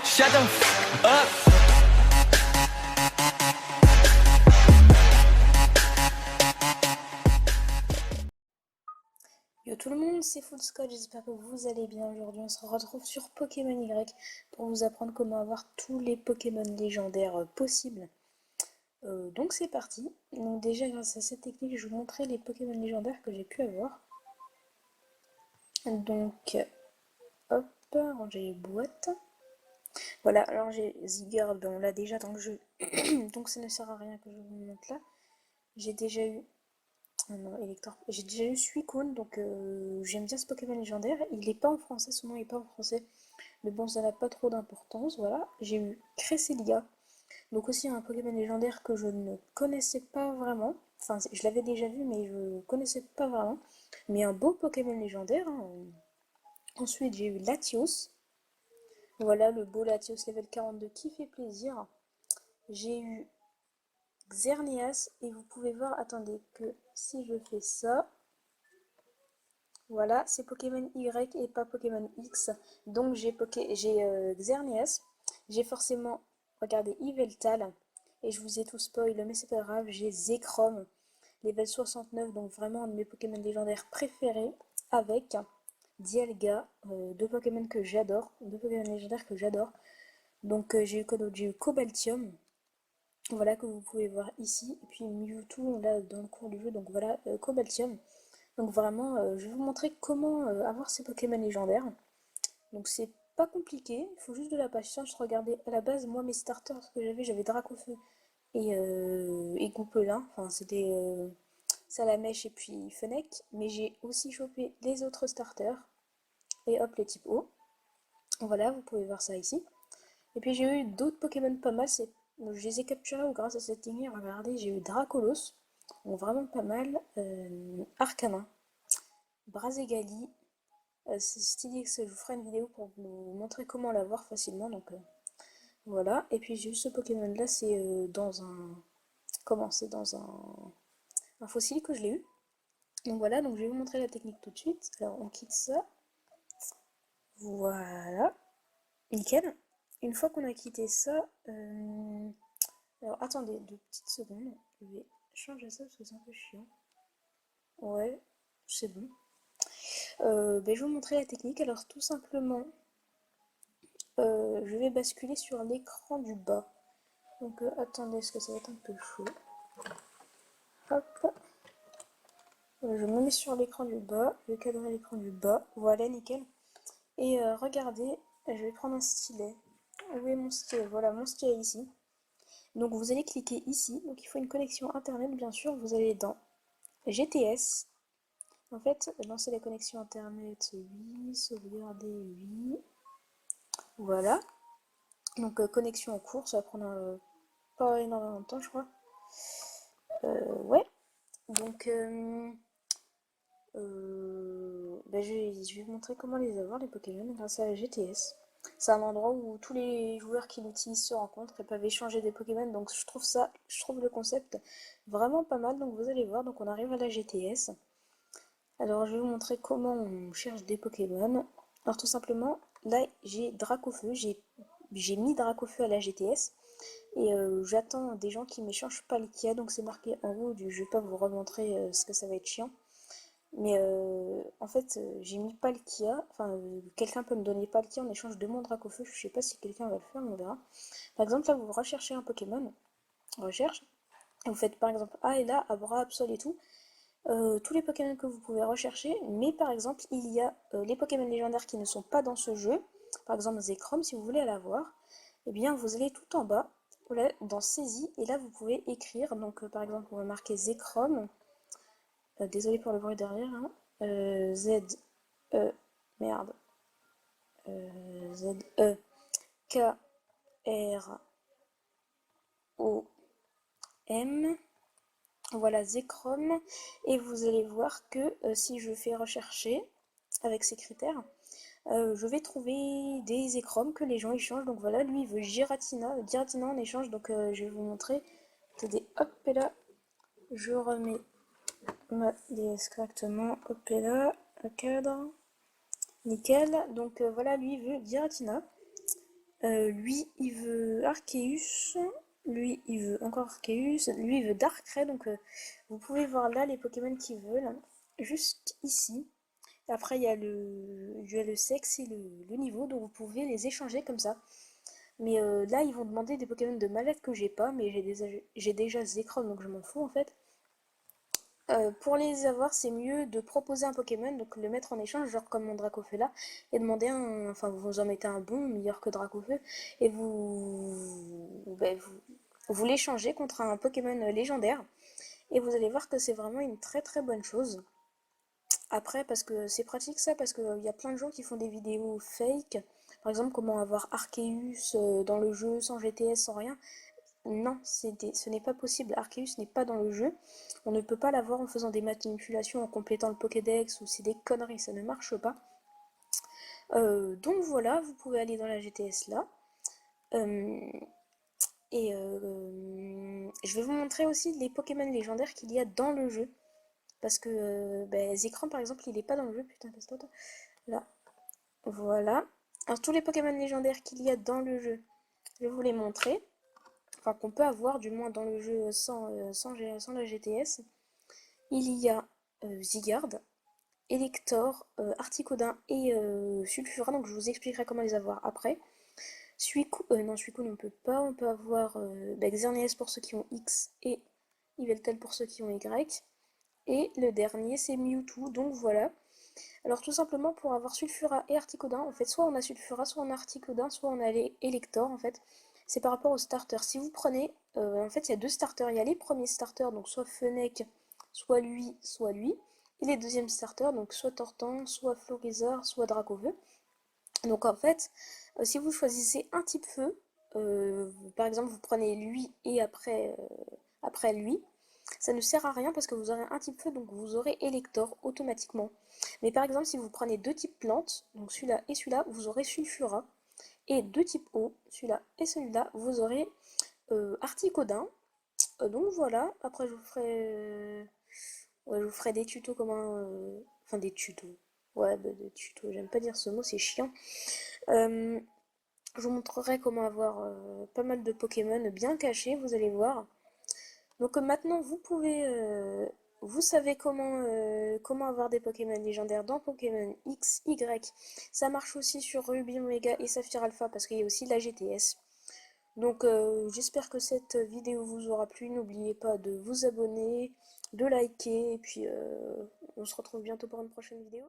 shut the f up. Yo tout le monde, c'est Full Scott, j'espère que vous allez bien. Aujourd'hui on se retrouve sur Pokémon Y pour vous apprendre comment avoir tous les Pokémon légendaires possibles. Donc c'est parti. Donc déjà grâce à cette technique je vais vous montrer les Pokémon légendaires que j'ai pu avoir. Donc hop, ranger les boîtes. Voilà, alors j'ai Zygarde, ben on l'a déjà dans le jeu, donc ça ne sert à rien que je vous montre là. J'ai déjà eu non, Elector. J'ai déjà eu Suicune, donc j'aime bien ce Pokémon légendaire. Il n'est pas en français, son nom n'est pas en français. Mais bon, ça n'a pas trop d'importance, voilà. J'ai eu Cresselia, donc aussi un Pokémon légendaire que je ne connaissais pas vraiment. Enfin, je l'avais déjà vu, mais je ne connaissais pas vraiment. Mais un beau Pokémon légendaire, hein. Ensuite, j'ai eu Latios. Voilà, le beau Latios level 42 qui fait plaisir. J'ai eu Xerneas, et vous pouvez voir, attendez, que si je fais ça, voilà, c'est Pokémon Y et pas Pokémon X. Donc j'ai Xerneas, j'ai forcément regardé Yveltal, et je vous ai tout spoil, mais c'est pas grave, j'ai Zekrom, level 69, donc vraiment un de mes Pokémon légendaires préférés, avec Dialga, deux Pokémon que j'adore, deux Pokémon légendaires que j'adore. Donc j'ai eu Cobaltium, voilà, que vous pouvez voir ici, et puis Mewtwo là dans le cours du jeu, donc voilà, Cobaltium. Donc vraiment, je vais vous montrer comment avoir ces Pokémon légendaires. Donc c'est pas compliqué, il faut juste de la patience. Regardez, à la base, moi mes starters que j'avais Dracofeu et Goupelin, enfin c'était Salamèche et puis Fennec, mais j'ai aussi chopé les autres starters, et hop les types O. Voilà, vous pouvez voir ça ici. Et puis j'ai eu d'autres Pokémon pas mal, je les ai capturés grâce à cette lignée. Regardez, j'ai eu Dracolos, donc vraiment pas mal, Arcanin, Brazegali. C'est stylé que je vous ferai une vidéo pour vous montrer comment l'avoir facilement. Donc voilà. Et puis j'ai eu ce Pokémon là, c'est dans un. Comment c'est dans un fossile que je l'ai eu. Donc voilà, donc je vais vous montrer la technique tout de suite. Alors on quitte ça. Voilà. Nickel. Une fois qu'on a quitté ça. Alors attendez 2 petites secondes. Je vais changer ça parce que c'est un peu chiant. Ouais, c'est bon. Je vais vous montrer la technique. Alors tout simplement, je vais basculer sur l'écran du bas. Donc attendez, parce que ça va être un peu chaud. Hop, je me mets sur l'écran du bas, je vais cadrer l'écran du bas, voilà, nickel. Et regardez, je vais prendre un stylet. Où est mon stylet? Voilà, mon stylet ici. Donc vous allez cliquer ici, donc il faut une connexion internet bien sûr, vous allez dans GTS. En fait, lancer la connexion internet, oui, sauvegarder, oui. Voilà. Donc connexion en cours, ça va prendre pas énormément de temps je crois. Ouais. Donc je vais vous montrer comment les avoir, les Pokémon, grâce à la GTS. C'est un endroit où tous les joueurs qui l'utilisent se rencontrent et peuvent échanger des Pokémon. Donc je trouve le concept vraiment pas mal. Donc vous allez voir, donc on arrive à la GTS. Alors je vais vous montrer comment on cherche des Pokémon. Alors tout simplement, là j'ai Dracofeu, j'ai mis Dracofeu à la GTS. Et j'attends des gens qui m'échangent Palkia, donc c'est marqué en haut je vais pas vous remontrer ce que ça va être chiant. Mais en fait, j'ai mis Palkia, enfin quelqu'un peut me donner Palkia en échange de mon Dracofeu, je sais pas si quelqu'un va le faire, on verra. Par exemple, là vous recherchez un Pokémon, recherche, vous faites par exemple A et là, Abra, Absol et tout, tous les Pokémon que vous pouvez rechercher, mais par exemple, il y a les Pokémon légendaires qui ne sont pas dans ce jeu, par exemple Zekrom, si vous voulez aller voir, et bien vous allez tout en bas, voilà, dans Saisie, et là vous pouvez écrire, donc par exemple on va marquer Zekrom, désolé pour le bruit derrière, hein, Z, E, merde, Z, E, K, R, O, M, voilà Zekrom, et vous allez voir que si je fais rechercher avec ces critères, je vais trouver des écromes que les gens échangent. Donc voilà, lui il veut Giratina en échange, donc je vais vous montrer. Attendez, hop et là, je remets ma DS correctement, hop et là, un cadre, nickel. Donc voilà, lui il veut Giratina. Lui, il veut Arceus. Lui, il veut encore Arceus. Lui, il veut Darkrai. Donc, vous pouvez voir là les Pokémon qu'il veut, là. Juste ici. Après, il y a le sexe et le niveau. Donc, vous pouvez les échanger comme ça. Mais là, ils vont demander des Pokémon de malade que j'ai pas. Mais j'ai déjà Zekrom, donc je m'en fous en fait. Pour les avoir, c'est mieux de proposer un Pokémon, donc le mettre en échange, genre comme mon Dracofeu là, et demander un. Enfin, vous en mettez un bon, meilleur que Dracofeu, et vous l'échangez contre un Pokémon légendaire, et vous allez voir que c'est vraiment une très très bonne chose. Après, parce que c'est pratique ça, parce qu'il y a plein de gens qui font des vidéos fake, par exemple, comment avoir Arceus dans le jeu sans GTS, sans rien. Non, ce n'est pas possible. Arceus n'est pas dans le jeu. On ne peut pas l'avoir en faisant des manipulations, en complétant le Pokédex, ou c'est des conneries, ça ne marche pas. Donc voilà, vous pouvez aller dans la GTS là. Euh, je vais vous montrer aussi les Pokémon légendaires qu'il y a dans le jeu. Parce que Zekrom par exemple, il n'est pas dans le jeu. Putain, casse-toi. Là, voilà. Alors tous les Pokémon légendaires qu'il y a dans le jeu, je vais vous les montrer. Enfin, qu'on peut avoir du moins dans le jeu sans la GTS. Il y a Zygarde, Elector, Articodin et Sulfura, donc je vous expliquerai comment les avoir après. Suicune on peut pas, on peut avoir Xerneas pour ceux qui ont X et Yveltal pour ceux qui ont Y. Et le dernier c'est Mewtwo, donc voilà. Alors tout simplement pour avoir Sulfura et Articodin, en fait soit on a Sulfura, soit on a Articodin, soit on a les Elector en fait. C'est par rapport aux starters. Si vous prenez, en fait il y a deux starters, il y a les premiers starters, donc soit Fennec, soit lui, soit lui. Et les deuxièmes starters, donc soit Tortan, soit Florizard, soit Dracoveux. Donc en fait, si vous choisissez un type feu, par exemple vous prenez lui et après lui, ça ne sert à rien parce que vous aurez un type feu, donc vous aurez Elector automatiquement. Mais par exemple, si vous prenez deux types plantes, donc celui-là et celui-là, vous aurez Sulfura. Et deux types eau, celui-là et celui-là, vous aurez Articodin. Donc voilà, après je vous ferai des tutos comment... Enfin des tutos. Ouais, des tutos, j'aime pas dire ce mot, c'est chiant. Euh, je vous montrerai comment avoir pas mal de Pokémon bien cachés, vous allez voir. Donc maintenant, vous savez comment avoir des Pokémon légendaires dans Pokémon X, Y. Ça marche aussi sur Ruby Omega et Saphir Alpha parce qu'il y a aussi la GTS. Donc j'espère que cette vidéo vous aura plu. N'oubliez pas de vous abonner, de liker et puis on se retrouve bientôt pour une prochaine vidéo.